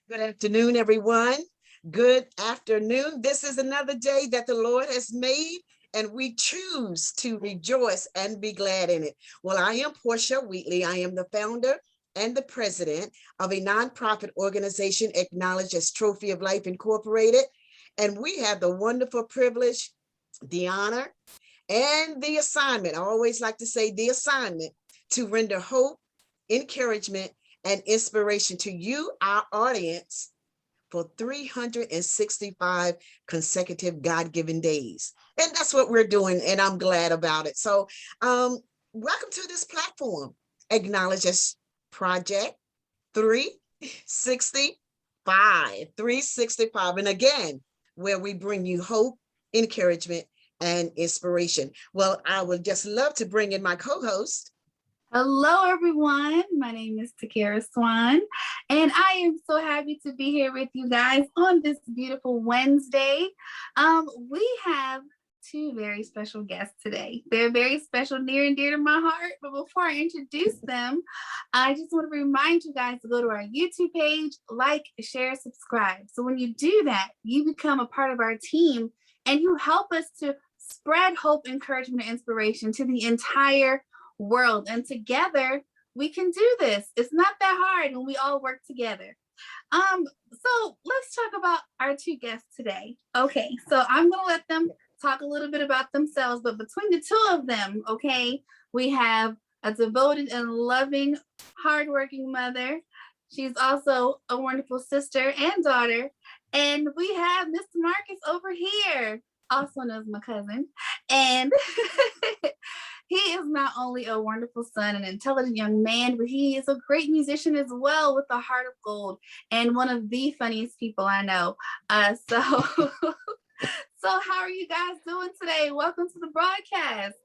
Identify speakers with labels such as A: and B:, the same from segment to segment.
A: Good afternoon, everyone. Good afternoon. This is another day that the Lord has made, and we choose to rejoice and be glad in it. Well, I am Portia Wheatley. I am the founder and the president of a nonprofit organization acknowledged as Trophy of Life Incorporated. And we have the wonderful privilege, the honor, and the assignment. I always like to say the assignment to render hope, encouragement, and inspiration to you, our audience, for 365 consecutive God-given days. And that's what we're doing, and I'm glad about it. So welcome to this platform, Acknowledge as Project 365, 365. And again, where we bring you hope, encouragement, and inspiration. Well, I would just love to bring in my co-host.
B: Hello, everyone. My name is Takara Swan, and I am so happy to be here with you guys on this beautiful Wednesday. We have two very special guests today. They're very special, near and dear to my heart. But before I introduce them, I just want to remind you guys to go to our YouTube page, like, share, subscribe. So when you do that, you become a part of our team and you help us to spread hope, encouragement, and inspiration to the entire world. And together we can do this. It's not that hard when we all work together. So let's talk about our two guests today. Okay, so I'm gonna let them talk a little bit about themselves, but between the two of them, okay, we have a devoted and loving, hardworking mother. She's also a wonderful sister and daughter. And we have Mr. Marcus over here, also known as my cousin. And he is not only a wonderful son, an intelligent young man, but he is a great musician as well with a heart of gold and one of the funniest people I know. So how are you guys doing today? Welcome to the broadcast.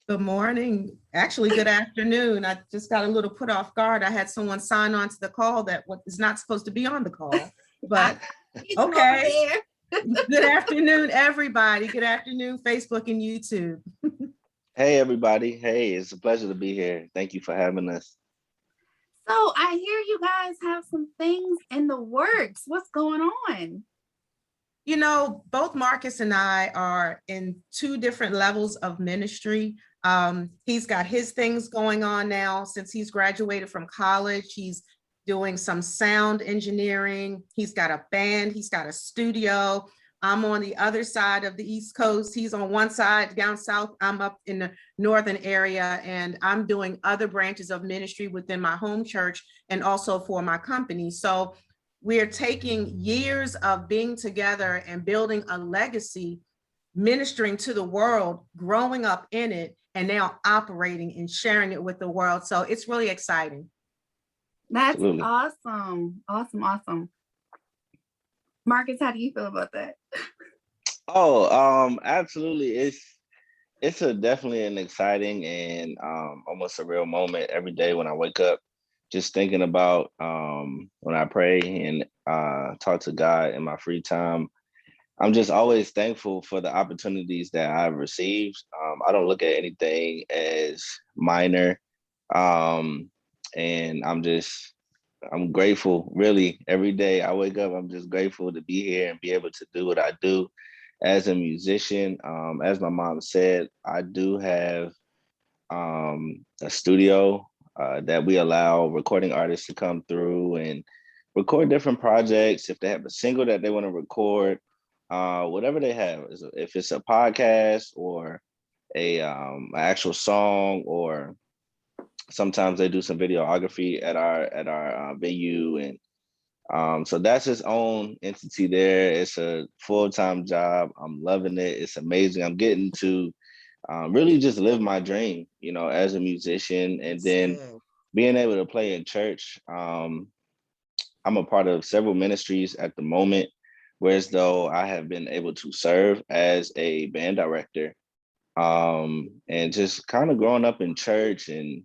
C: Good morning. Actually, good afternoon. I just got a little put off guard. I had someone sign on to the call that is not supposed to be on the call, but okay. Good afternoon, everybody. Good afternoon, Facebook and YouTube.
D: Hey, everybody. Hey, it's a pleasure to be here. Thank you for having us.
B: So I hear you guys have some things in the works. What's going on?
C: You know, both Marcus and I are in two different levels of ministry. He's got his things going on now since he's graduated from college. He's doing some sound engineering. He's got a band. He's got a studio. I'm on the other side of the East Coast. He's on one side down south. I'm up in the northern area, and I'm doing other branches of ministry within my home church and also for my company. So we're taking years of being together and building a legacy, ministering to the world, growing up in it, and now operating and sharing it with the world. So it's really exciting.
B: That's
D: Absolutely.
B: awesome. Awesome. Marcus, how do you feel about that?
D: Absolutely. It's definitely an exciting and almost a real moment every day when I wake up, just thinking about when I pray and talk to God in my free time. I'm just always thankful for the opportunities that I've received. I don't look at anything as minor. And I'm grateful, really. Every day I wake up, I'm just grateful to be here and be able to do what I do as a musician. As my mom said, I do have a studio that we allow recording artists to come through and record different projects. If they have a single that they want to record, whatever they have, if it's a podcast or an actual song, or sometimes they do some videography at our venue, and so that's its own entity there. It's a full-time job. I'm loving it. It's amazing. I'm getting to really just live my dream, as a musician, and then being able to play in church. I'm a part of several ministries at the moment, whereas though I have been able to serve as a band director, and just kind of growing up in church and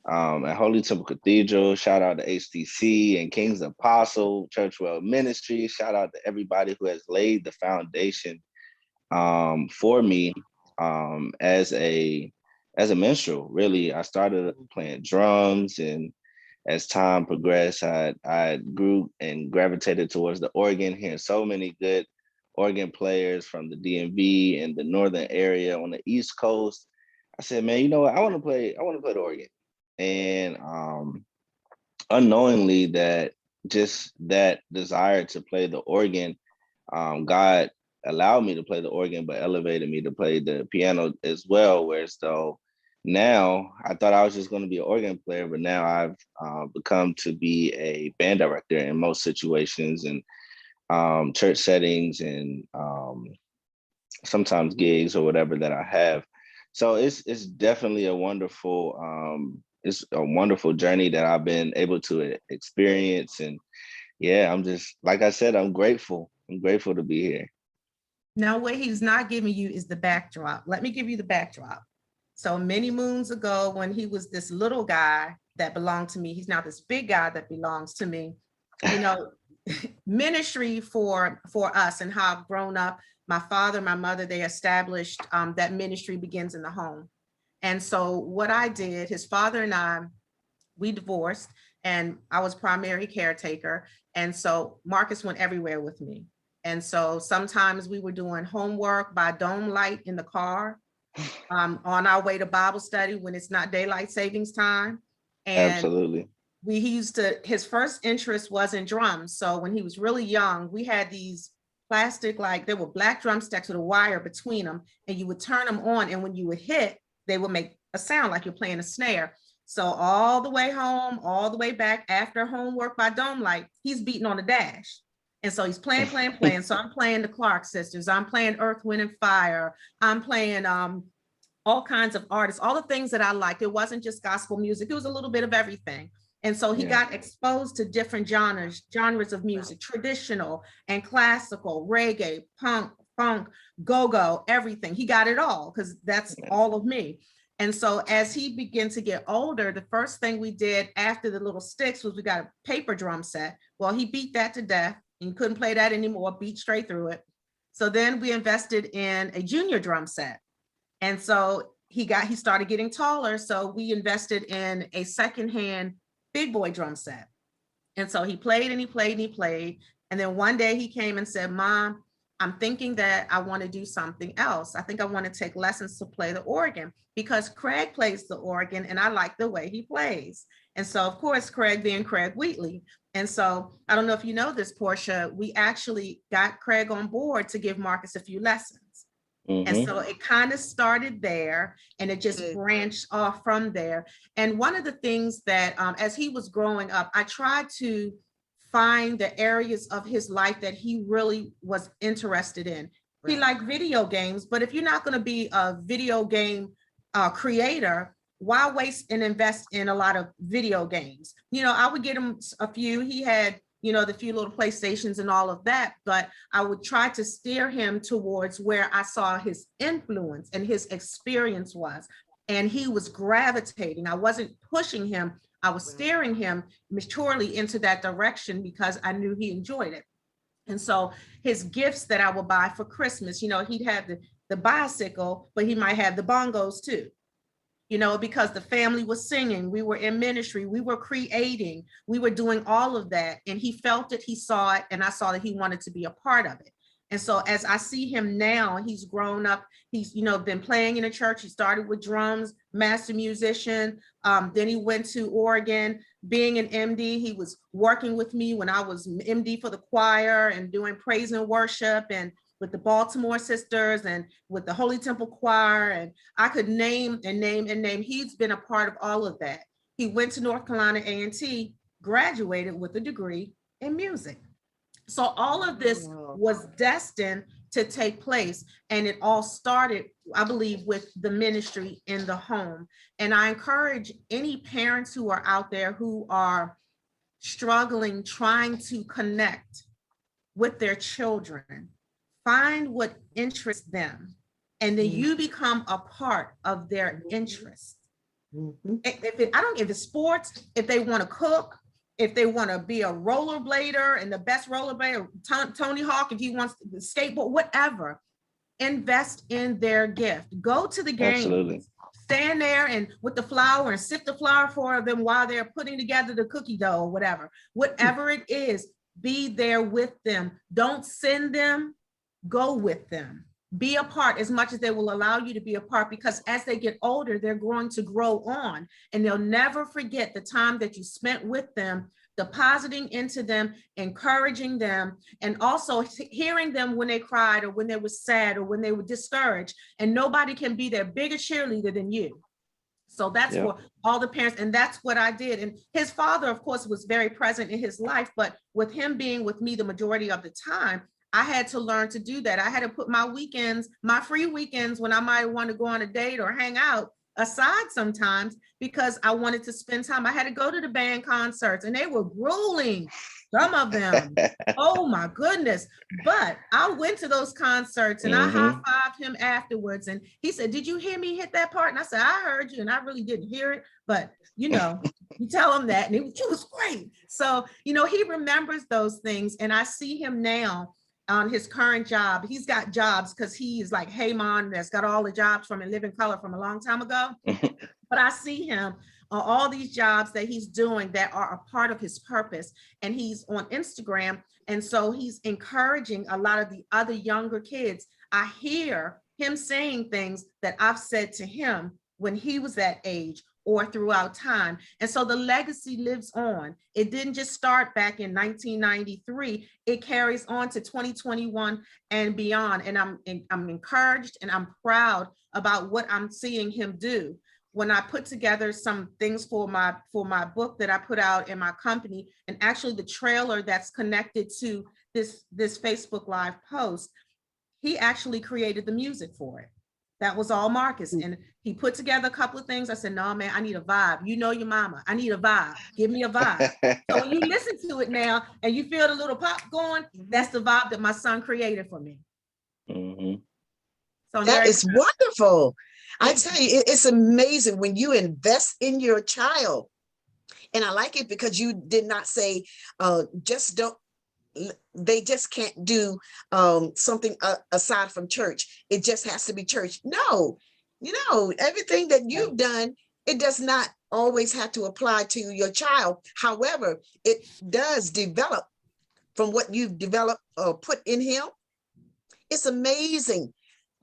D: at Holy Temple Cathedral. Shout out to HTC and King's Apostle Church World Ministry. Shout out to everybody who has laid the foundation for me as a minstrel. Really, I started playing drums and as time progressed, I grew and gravitated towards the organ, hearing so many good organ players from the DMV and the northern area on the East Coast. I said, man, you know what? I want to play the organ. And unknowingly, that just that desire to play the organ, God allowed me to play the organ, but elevated me to play the piano as well. Whereas though now I thought I was just going to be an organ player, but now I've become to be a band director in most situations and church settings and sometimes gigs or whatever that I have. So it's definitely a wonderful journey that I've been able to experience. And yeah, I'm just, like I said, I'm grateful. I'm grateful to be here.
C: Now, what he's not giving you is the backdrop. Let me give you the backdrop. So many moons ago, when he was this little guy that belonged to me, he's now this big guy that belongs to me. You know, ministry for us and how I've grown up. My father, my mother, they established that ministry begins in the home. And so what I did, his father and I, we divorced, and I was primary caretaker. And so Marcus went everywhere with me. And so sometimes we were doing homework by dome light in the car, on our way to Bible study when it's not daylight savings time. And
D: Absolutely.
C: His first interest was in drums. So when he was really young, we had these plastic, like there were black drumsticks with a wire between them, and you would turn them on, and when you would hit, they would make a sound like you're playing a snare. So all the way home, all the way back after homework by dome light, he's beating on the dash. And so he's playing. So I'm playing the Clark Sisters. I'm playing Earth, Wind, and Fire. I'm playing all kinds of artists, all the things that I liked. It wasn't just gospel music. It was a little bit of everything. And so he got exposed to different genres of music, traditional and classical, reggae, punk, funk, go-go, everything. He got it all because that's all of me. And so as he began to get older, the first thing we did after the little sticks was we got a paper drum set. Well, he beat that to death and couldn't play that anymore, beat straight through it. So then we invested in a junior drum set. And so he started getting taller. So we invested in a secondhand big boy drum set. And so he played and he played and he played. And then one day he came and said, Mom, I'm thinking that I want to do something else. I think I want to take lessons to play the organ because Craig plays the organ and I like the way he plays. And so of course, Craig being Craig Wheatley. And so I don't know if you know this, Portia, we actually got Craig on board to give Marcus a few lessons. Mm-hmm. And so it kind of started there and it just branched off from there. And one of the things that as he was growing up, I tried to find the areas of his life that he really was interested in. Right. He liked video games, but if you're not going to be a video game creator, why waste and invest in a lot of video games? You know, I would get him a few. He had, you know, the few little PlayStations and all of that, but I would try to steer him towards where I saw his influence and his experience was. And he was gravitating. I wasn't pushing him. I was steering him maturely into that direction because I knew he enjoyed it. And so his gifts that I would buy for Christmas, you know, he'd have the bicycle, but he might have the bongos too. You know, because the family was singing, we were in ministry, we were creating, we were doing all of that. And he felt it, he saw it, and I saw that he wanted to be a part of it. And so as I see him now, he's grown up, he's, you know, been playing in a church. He started with drums, master musician. Then he went to Oregon, being an MD. He was working with me when I was MD for the choir and doing praise and worship and with the Baltimore Sisters and with the Holy Temple Choir. And I could name and name and name. He's been a part of all of that. He went to North Carolina A&T, graduated with a degree in music. So all of this was destined to take place. And it all started, I believe, with the ministry in the home. And I encourage any parents who are out there who are struggling, trying to connect with their children, find what interests them, and then you become a part of their interest. If it's sports, if they want to cook, if they want to be a rollerblader and the best rollerblader, Tony Hawk, if he wants to skateboard, whatever, invest in their gift. Go to the games. Absolutely. stand there and with the flour and sift the flour for them while they're putting together the cookie dough or whatever it is, be there with them. Don't send them, go with them. Be a part as much as they will allow you to be a part, because as they get older, they're going to grow on and they'll never forget the time that you spent with them, depositing into them, encouraging them, and also hearing them when they cried or when they were sad or when they were discouraged. And nobody can be their bigger cheerleader than you. So that's for all the parents. And that's what I did. And his father, of course, was very present in his life, but with him being with me the majority of the time, I had to learn to do that. I had to put my weekends, my free weekends, when I might want to go on a date or hang out, aside sometimes, because I wanted to spend time. I had to go to the band concerts and they were grueling, some of them. Oh my goodness. But I went to those concerts and I high-fived him afterwards. And he said, did you hear me hit that part? And I said, I heard you and I really didn't hear it. But, you know, you tell him that and it was great. So, you know, he remembers those things. And I see him now on his current job. He's got jobs because he's like, hey, mom, that's got all the jobs from In Living Color from a long time ago. But I see him on all these jobs that he's doing that are a part of his purpose. And he's on Instagram. And so he's encouraging a lot of the other younger kids. I hear him saying things that I've said to him when he was that age or throughout time. And so the legacy lives on. It didn't just start back in 1993. It carries on to 2021 and beyond. And I'm encouraged and I'm proud about what I'm seeing him do. When I put together some things for my book that I put out in my company, and actually the trailer that's connected to this Facebook Live post, he actually created the music for it. That was all Marcus. And he put together a couple of things. I said, no, man, I need a vibe. You know your mama. I need a vibe. Give me a vibe. So when you listen to it now and you feel the little pop going, that's the vibe that my son created for me. So
A: that is wonderful. I tell you, it's amazing when you invest in your child. And I like it because you did not say, they just can't do something aside from church. It just has to be church. No, you know, everything that you've done, it does not always have to apply to your child. However, it does develop from what you've developed or put in him. It's amazing.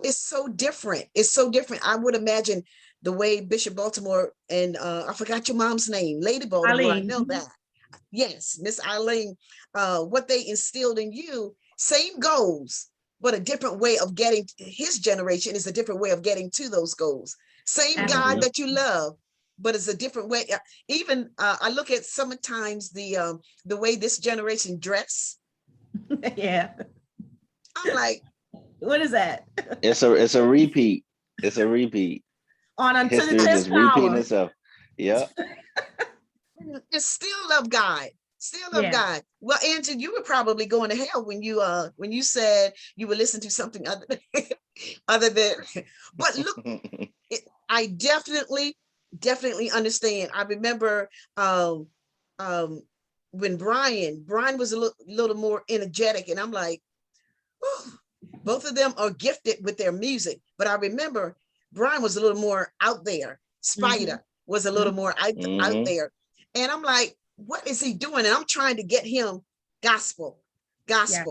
A: It's so different. It's so different. I would imagine the way Bishop Baltimore and I forgot your mom's name, Lady Baltimore, Eileen. I know that. Yes, Miss Eileen, what they instilled in you, same goals, but a different way of getting. His generation is a different way of getting to those goals. Same God that you love, but it's a different way. Even I look at sometimes the way this generation dress.
C: Yeah,
A: I'm like,
C: what is that?
D: It's a repeat. It's a repeat.
C: On
D: history just repeating itself. Yeah.
A: Just still love God. Still love God. Well, Angie, you were probably going to hell when you said you would listen to something other than. But look, I definitely understand. I remember when Brian was a little more energetic, and I'm like, oh, both of them are gifted with their music. But I remember Brian was a little more out there. Spider was a little more out there. And I'm like, what is he doing? And I'm trying to get him gospel. Yeah.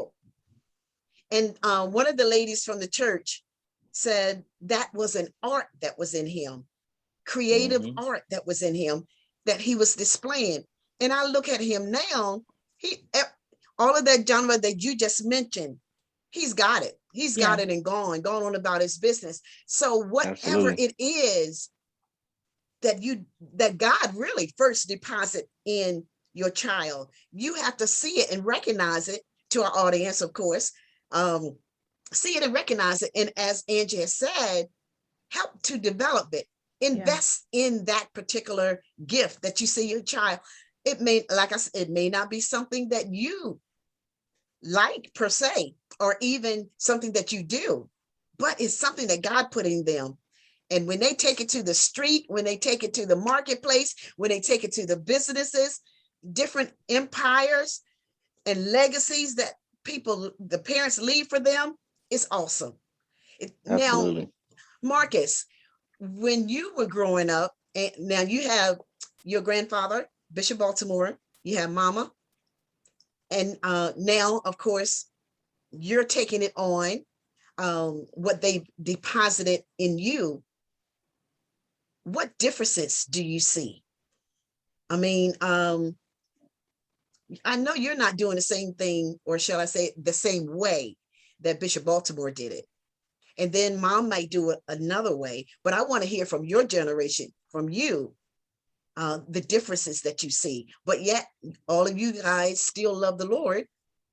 A: And one of the ladies from the church said that was an art that was in him, creative art that was in him, that he was displaying. And I look at him now, all of that genre that you just mentioned, he's got it. He's got it and gone on about his business. So whatever it is that God really first deposit in your child, you have to see it and recognize it. To our audience, of course, see it and recognize it. And as Angie has said, help to develop it. Invest in that particular gift that you see your child. It may, like I said, it may not be something that you like per se, or even something that you do, but it's something that God put in them. And when they take it to the street, when they take it to the marketplace, when they take it to the businesses, different empires and legacies that the parents leave for them, it's awesome. Now, Marcus, when you were growing up, and now you have your grandfather, Bishop Baltimore, you have mama, and now, of course, you're taking it on, what they deposited in you. What differences do you see? I mean, I know you're not doing the same thing, or shall I say the same way that Bishop Baltimore did it. And then mom might do it another way, but I want to hear from your generation, from you, the differences that you see. But yet, all of you guys still love the Lord,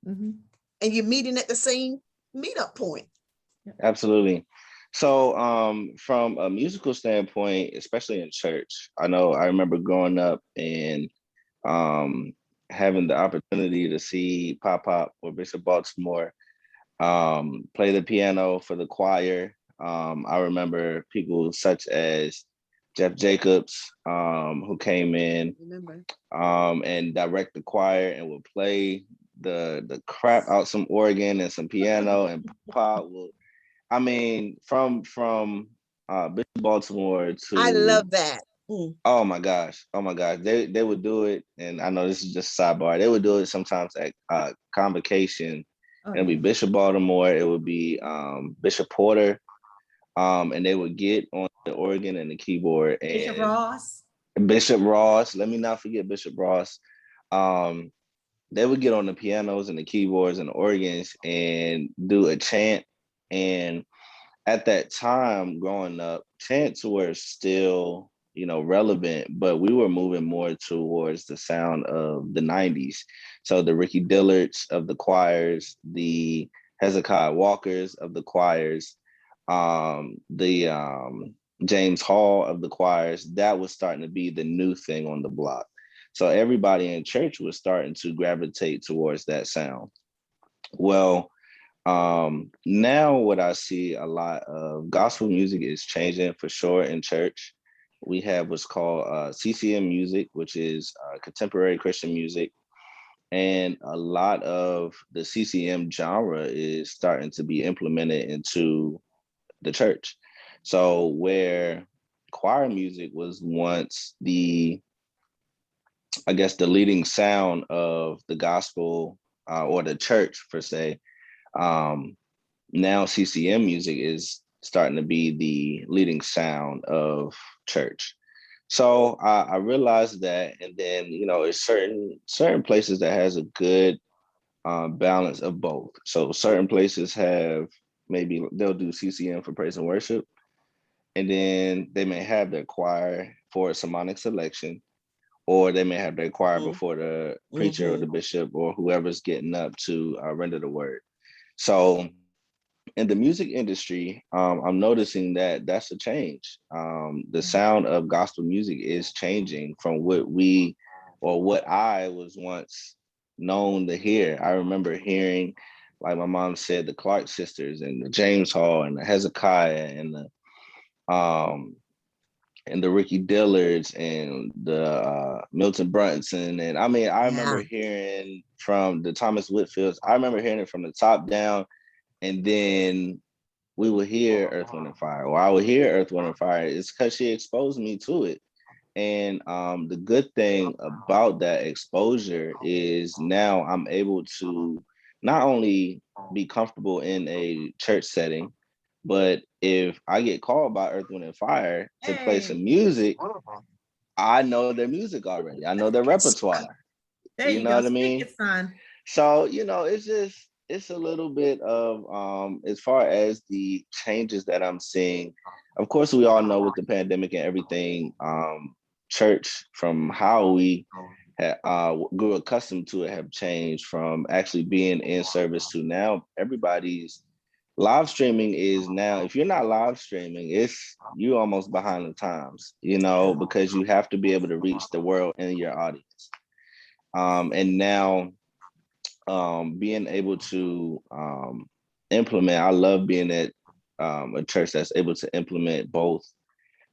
C: Mhm.
A: and you're meeting at the same meetup point.
D: Absolutely. So from a musical standpoint, especially in church, I remember growing up and um, having the opportunity to see Pop Pop or Bishop Baltimore play the piano for the choir. I remember people such as Jeff Jacobs, who came in
A: Remember?
D: and direct the choir and would play the crap out some organ and some piano, and Pop will, I mean, from Bishop Baltimore
A: I
D: to,
A: love that. Mm.
D: oh my gosh, they would do it, and I know this is just a sidebar. They would do it sometimes at convocation.
C: Oh,
D: It'll be
C: yeah.
D: Bishop Baltimore. It would be Bishop Porter, and they would get on the organ and the keyboard,
C: Bishop
D: and
C: Ross.
D: Bishop Ross. Let me not forget Bishop Ross. Um, they would get on the pianos and the keyboards and the organs and do a chant. And at that time, growing up, chants were still, relevant, but we were moving more towards the sound of the 90s. So the Ricky Dillards of the choirs, the Hezekiah Walkers of the choirs, the James Hall of the choirs, that was starting to be the new thing on the block. So everybody in church was starting to gravitate towards that sound. Well, now what I see a lot of gospel music is changing for sure in church. We have what's called CCM music, which is contemporary Christian music. And a lot of the CCM genre is starting to be implemented into the church. So where choir music was once I guess, the leading sound of the gospel or the church per se, um, now CCM music is starting to be the leading sound of church. So I realized that, and then it's certain places that has a good balance of both. So certain places have, maybe they'll do CCM for praise and worship, and then they may have their choir for a sermonic selection, or they may have their choir
A: Mm.
D: before the preacher or
A: Mm-hmm.
D: the bishop or whoever's getting up to render the word. So in the music industry, I'm noticing that that's a change. The sound of gospel music is changing from what I was once known to hear. I remember hearing, like my mom said, the Clark sisters and the James Hall and the Hezekiah um, and the Ricky Dillards and the Milton Brunson. And I mean, I
A: Yeah.
D: remember hearing from the Thomas Whitfields. I remember hearing it from the top down, and then we would hear Earth, Wind, and Fire, or I would hear Earth, Wind, and Fire. It's because she exposed me to it. And the good thing about that exposure is now I'm able to not only be comfortable in a church setting, but if I get called by Earth, Wind, and Fire to play some
C: Hey,
D: music, I know their music already. I know their repertoire.
C: there
D: You
C: you
D: know
C: go.
D: what I
C: Speak
D: mean?
C: it, son.
D: So, it's a little bit of as far as the changes that I'm seeing. Of course, we all know with the pandemic and everything, church, from how we grew accustomed to it, have changed from actually being in service to now everybody's live streaming. Is now, if you're not live streaming, it's you almost behind the times, because you have to be able to reach the world and your audience. And now being able to implement, I love being at a church that's able to implement both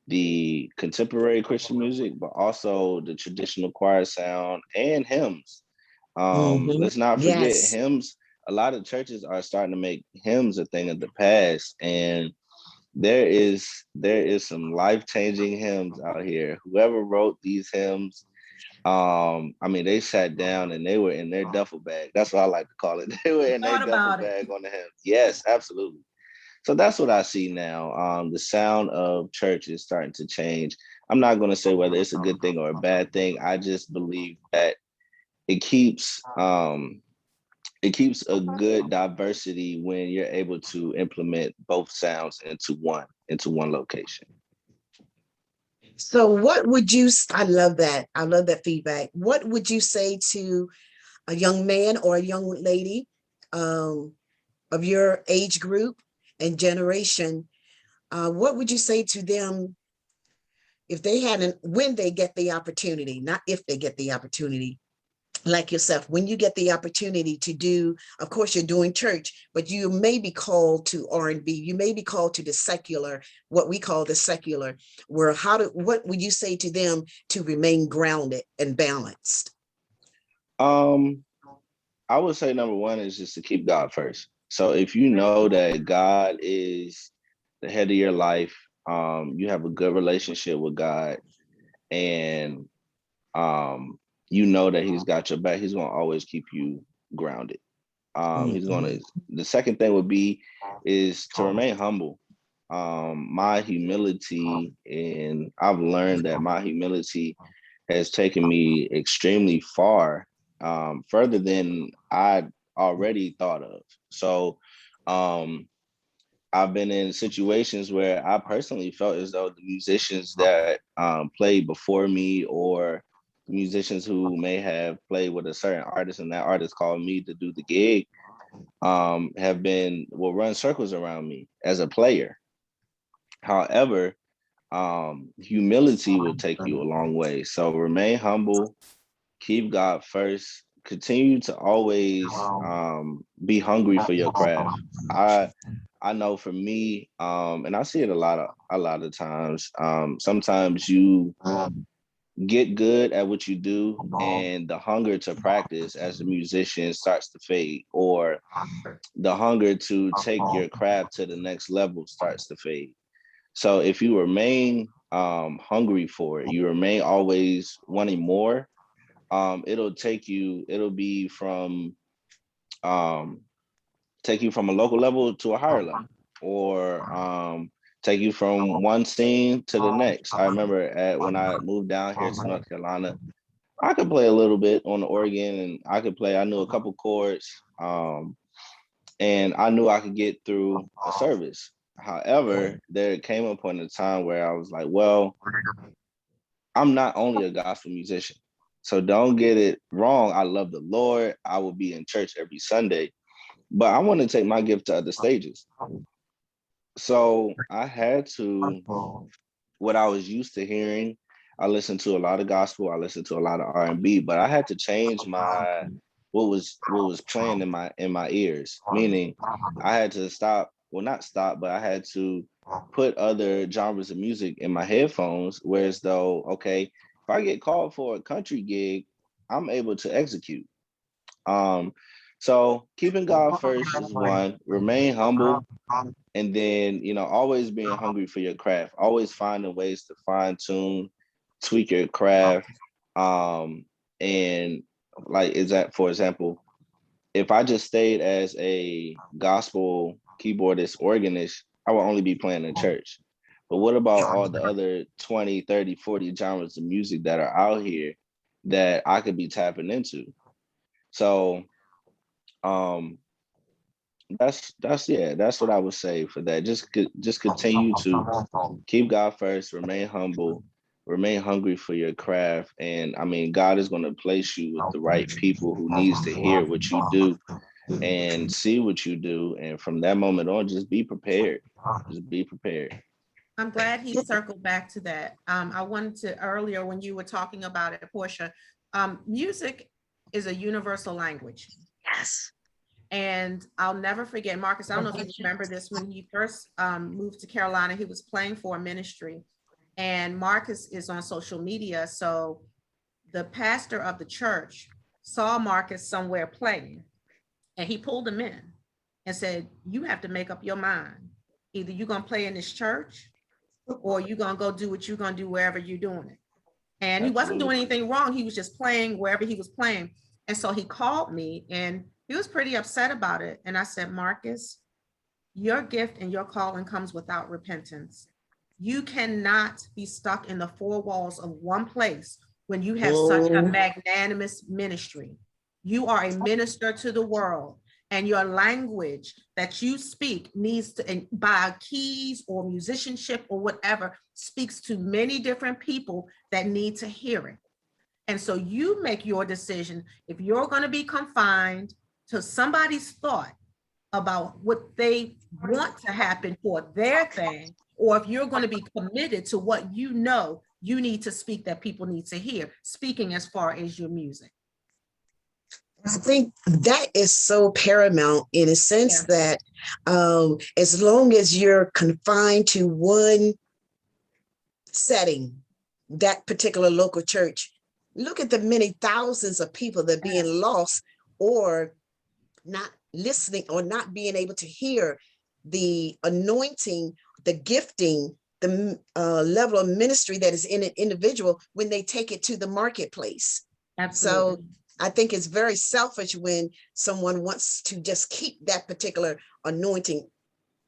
D: the contemporary Christian music, but also the traditional choir sound and hymns.
A: Mm-hmm.
D: Let's not forget
A: Yes.
D: hymns. A lot of churches are starting to make hymns a thing of the past. And there is some life-changing hymns out here. Whoever wrote these hymns, I mean, they sat down and they were in their duffel bag. That's what I like to call it. They were in their
C: Thought
D: duffel
C: about it.
D: bag on the hymns. Yes, absolutely. So that's what I see now. The sound of church is starting to change. I'm not going to say whether it's a good thing or a bad thing. I just believe that it keeps a good diversity when you're able to implement both sounds into one location.
A: So what would you, I love that. I love that feedback. What would you say to a young man or a young lady of your age group and generation? What would you say to them if they hadn't, when they get the opportunity, not if they get the opportunity, like yourself, when you get the opportunity to do, of course, you're doing church, but you may be called to R&B, you may be called to the secular, what we call the secular, where what would you say to them to remain grounded and balanced?
D: Um, I would say number one is just to keep God first. So if you know that God is the head of your life, you have a good relationship with God, and um, you know that He's got your back, He's gonna always keep you grounded. He's gonna. The second thing would be is to remain humble. My humility, and I've learned that my humility has taken me extremely far, further than I already thought of. So, um, I've been in situations where I personally felt as though the musicians that played before me, or musicians who may have played with a certain artist and that artist called me to do the gig, will run circles around me as a player. However, humility will take you a long way. So remain humble, keep God first, continue to always be hungry for your craft. I know for me, and I see it a lot of times. Sometimes you get good at what you do, and the hunger to practice as a musician starts to fade, or the hunger to take your craft to the next level starts to fade. So if you remain hungry for it, you remain always wanting more, it'll be um, take you from a local level to a higher level, or take you from one scene to the next. I remember when I moved down here to North Carolina, I could play a little bit on the organ, and I knew a couple chords, and I knew I could get through a service. However, there came a point in time where I was like, well, I'm not only a gospel musician. So don't get it wrong. I love the Lord. I will be in church every Sunday, but I want to take my gift to other stages. So I had to, what I was used to hearing, I listened to a lot of gospel, I listened to a lot of R&B, but I had to change what was playing in my ears. Meaning I had to stop, well, not stop, but I had to put other genres of music in my headphones, whereas though, okay, if I get called for a country gig, I'm able to execute. Um, so keeping God first is one, remain humble, and then always being hungry for your craft, always finding ways to fine tune, tweak your craft. And like, is that, for example, if I just stayed as a gospel keyboardist, organist, I would only be playing in church. But what about all the other 20, 30, 40 genres of music that are out here that I could be tapping into? So um that's what I would say for that. Just continue to keep God first, remain humble, remain hungry for your craft, and I mean, God is going to place you with the right people who needs to hear what you do and see what you do, and from that moment on, just be prepared. Just be prepared.
C: I'm glad he circled back to that. I wanted to earlier when you were talking about it, Portia, music is a universal language.
A: Yes.
C: And I'll never forget, Marcus, I don't know if you remember this, when he first moved to Carolina, he was playing for a ministry, and Marcus is on social media. So the pastor of the church saw Marcus somewhere playing, and he pulled him in and said, you have to make up your mind. Either you're going to play in this church or you're going to go do what you're going to do wherever you're doing it. And he wasn't doing anything wrong. He was just playing wherever he was playing. And so he called me and he was pretty upset about it. And I said, Marcus, your gift and your calling comes without repentance. You cannot be stuck in the four walls of one place when you have such a magnanimous ministry. You are a minister to the world, and your language that you speak needs to, and by keys or musicianship or whatever, speaks to many different people that need to hear it. And so you make your decision if you're going to be confined to somebody's thought about what they want to happen for their thing, or if you're going to be committed to what you know you need to speak that people need to hear, speaking as far as your music.
A: I think that is so paramount in a sense that as long as you're confined to one setting, that particular local church, look at the many thousands of people that are being lost or not listening or not being able to hear the anointing, the gifting, the level of ministry that is in an individual when they take it to the marketplace.
C: Absolutely.
A: So I think it's very selfish when someone wants to just keep that particular anointing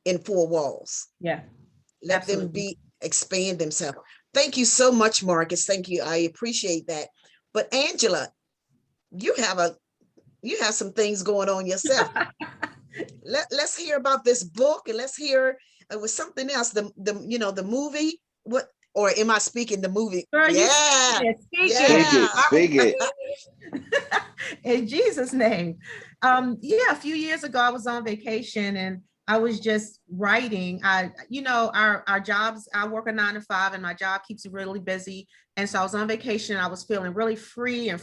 A: in four walls.
C: Yeah.
A: Let them expand themselves. Thank you so much, Marcus. Thank you. I appreciate that. But Angela, you have some things going on yourself. Let's hear about this book, and let's hear with something else. The movie. What, or am I speaking the movie?
C: Girl,
D: Speak it.
C: In Jesus' name. A few years ago, I was on vacation and I was just writing. Our jobs, I work a 9 to 5 and my job keeps me really busy. And so I was on vacation and I was feeling really free in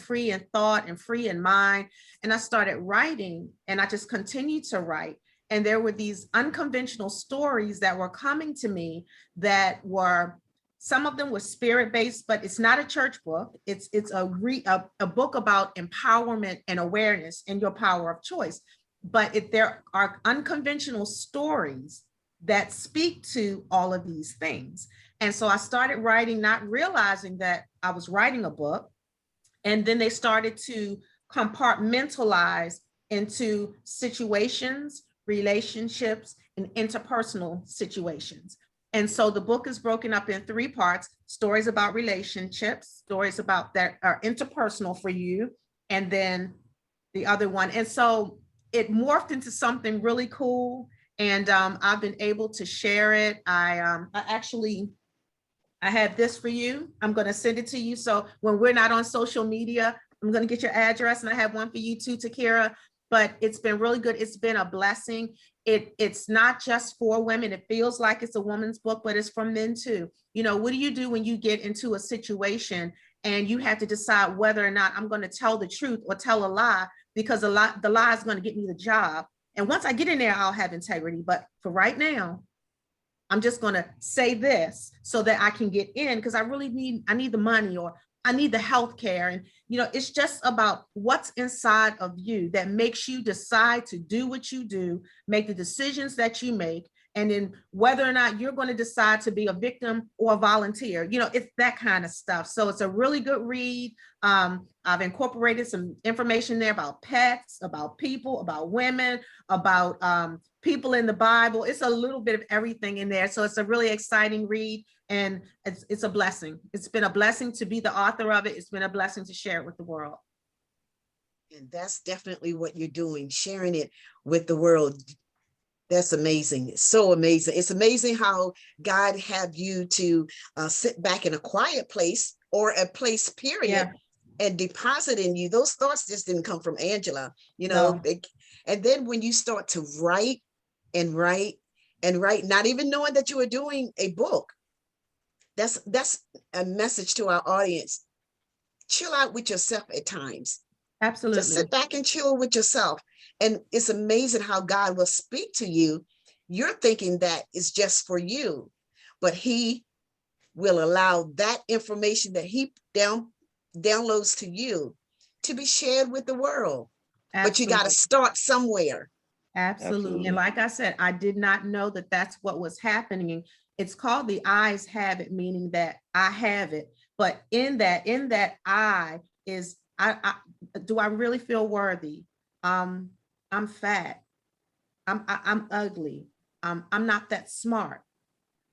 C: thought and free in mind. And I started writing and I just continued to write. And there were these unconventional stories that were coming to me that were, some of them were spirit-based, but it's not a church book. It's a book about empowerment and awareness and your power of choice. But there are unconventional stories that speak to all of these things. And so I started writing, not realizing that I was writing a book. And then they started to compartmentalize into situations, relationships, and interpersonal situations. And so the book is broken up in 3 parts: stories about relationships, stories about that are interpersonal for you, and then the other one. And so it morphed into something really cool. And I've been able to share it. I have this for you. I'm going to send it to you. So when we're not on social media, I'm going to get your address, and I have one for you too, Takira. But it's been really good. It's been a blessing. It's not just for women. It feels like it's a woman's book, but it's for men too. What do you do when you get into a situation and you have to decide whether or not I'm going to tell the truth or tell a lie, because the lie is going to get me the job. And once I get in there, I'll have integrity. But for right now, I'm just going to say this so that I can get in, because I need the money, or I need the health care. And, it's just about what's inside of you that makes you decide to do what you do, make the decisions that you make, and then whether or not you're going to decide to be a victim or a volunteer. It's that kind of stuff. So it's a really good read. I've incorporated some information there about pets, about people, about women, about people in the Bible. It's a little bit of everything in there. So it's a really exciting read. And it's a blessing. It's been a blessing to be the author of it. It's been a blessing to share it with the world.
A: And that's definitely what you're doing, sharing it with the world. That's amazing. It's so amazing. It's amazing how God had you to sit back in a quiet place, or a place, period, and deposit in you. Those thoughts just didn't come from Angela,
C: No.
A: And then when you start to write and write and write, not even knowing that you were doing a book, that's a message to our audience. Chill out with yourself at times.
C: Absolutely.
A: Just sit back and chill with yourself. And it's amazing how God will speak to you. You're thinking that it's just for you, but he will allow that information that he downloads to you to be shared with the world. Absolutely. But you got to start somewhere.
C: Absolutely. And
D: Absolutely.
C: like I said, I did not know that that's what was happening. It's called the eyes have it, meaning that I have it. But in that I is, do I really feel worthy? I'm fat. I'm ugly. I'm not that smart.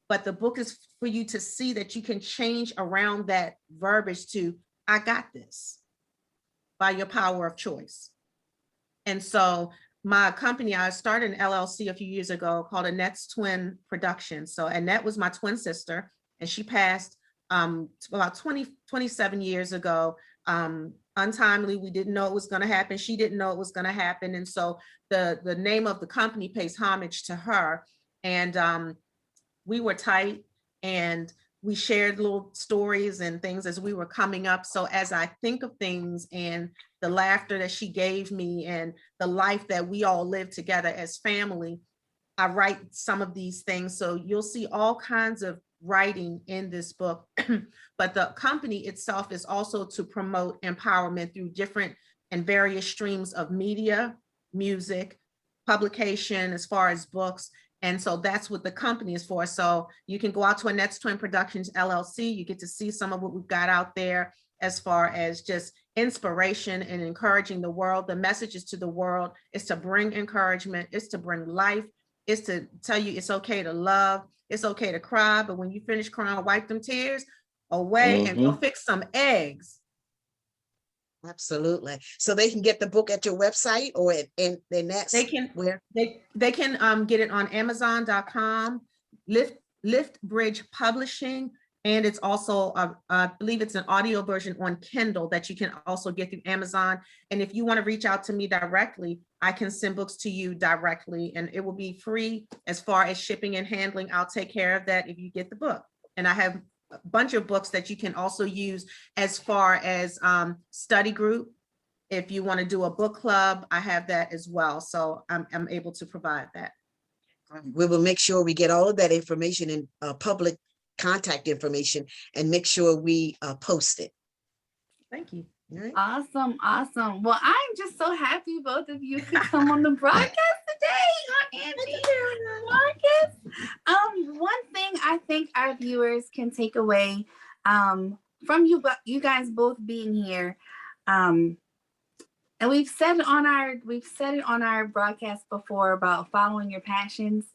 C: But the book is for you to see that you can change around that verbiage to, I got this, by your power of choice. And so my company, I started an LLC a few years ago called Annette's Twin Productions. So Annette was my twin sister, and she passed about 27 years ago. Untimely, we didn't know it was going to happen. She didn't know it was going to happen. And so the name of the company pays homage to her. And we were tight, and we shared little stories and things as we were coming up. So as I think of things and the laughter that she gave me and the life that we all live together as family, I write some of these things. So you'll see all kinds of writing in this book. But the company itself is also to promote empowerment through different and various streams of media, music, publication, as far as books. And so that's what the company is for. So you can go out to Annette's Twin Productions LLC. You get to see some of what we've got out there as far as just inspiration and encouraging the world. The message is to the world is to bring encouragement, is to bring life, is to tell you it's okay to love, it's okay to cry, but when you finish crying, wipe them tears away and go fix some eggs.
A: Absolutely. So they can get the book at your website, or and that's
C: They can
A: where
C: they can get it on Amazon.com, Lift Bridge Publishing, and it's also I believe it's an audio version on Kindle that you can also get through Amazon. And if you want to reach out to me directly, I can send books to you directly, and it will be free as far as shipping and handling. I'll take care of that if you get the book. And I have a bunch of books that you can also use as far as study group. If you want to do a book club, I have that as well. So I'm able to provide that.
A: we will make sure we get all of that information in public contact information, and make sure we post it.
C: Thank you.
A: All right.
B: Awesome, awesome. Well, I'm just so happy both of you could come on the broadcast today, Angie, Marcus. One thing I think our viewers can take away from you guys both being here, and we've said it on our broadcast before about following your passions.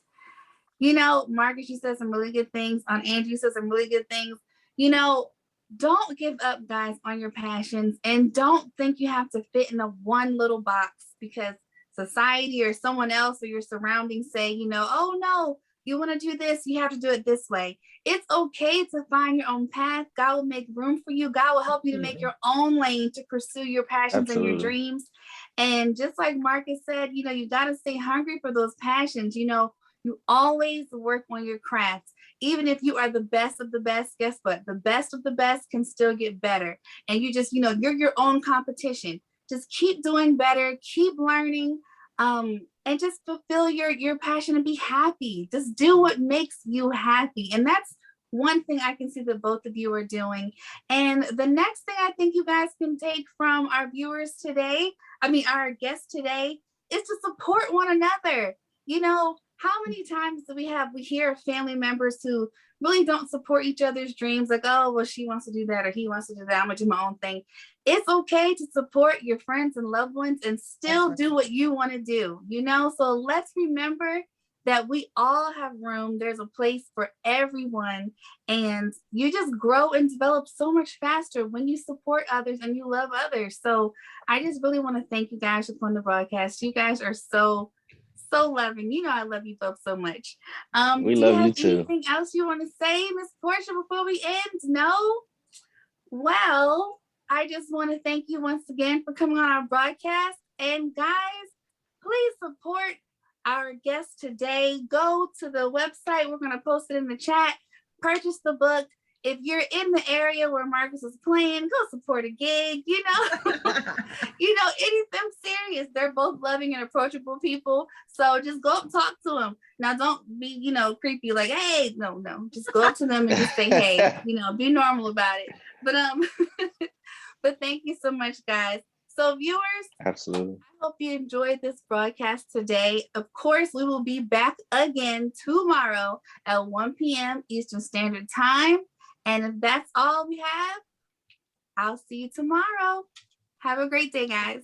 B: You know, Marcus, you said some really good things. On Angie, you said some really good things. You know, don't give up, guys, on your passions, and don't think you have to fit in a one little box because society or someone else or your surroundings say, you know, oh no, you want to do this, you have to do it this way. It's okay to find your own path. God will make room for you. God will help you to make your own lane to pursue your passions and your dreams. And just like Marcus said, you know, you got to stay hungry for those passions. You know, you always work on your craft. Even if you are the best of the best, guess what? The best of the best can still get better. And you just, you know, you're your own competition. Just keep doing better, keep learning, and just fulfill your passion and be happy. Just do what makes you happy. And that's one thing I can see that both of you are doing. And the next thing I think you guys can take from our viewers today, our guests today, is to support one another. You know, how many times do we hear of family members who really don't support each other's dreams? Like, oh, well, she wants to do that or he wants to do that. I'm gonna do my own thing. It's okay to support your friends and loved ones and still do what you want to do, you know? So let's remember that we all have room. There's a place for everyone. And you just grow and develop so much faster when you support others and you love others. So I just really want to thank you guys for on the broadcast. You guys are so loving. You know, I love you both so much.
D: We love you too.
B: Anything else you want to say, Miss Portia, before we end? No? Well, I just want to thank you once again for coming on our broadcast. And guys, please support our guest today. Go to the website. We're going to post it in the chat. Purchase the book. If you're in the area where Marcus is playing, go support a gig, you know. You know, anything serious. They're both loving and approachable people. So just go up and talk to them. Now, don't be, you know, creepy like, hey, no. Just go up to them and just say, hey, you know, be normal about it. But but thank you so much, guys. So viewers,
D: Absolutely.
B: I hope you enjoyed this broadcast today. Of course, we will be back again tomorrow at 1 p.m. Eastern Standard Time. And if that's all we have, I'll see you tomorrow. Have a great day, guys.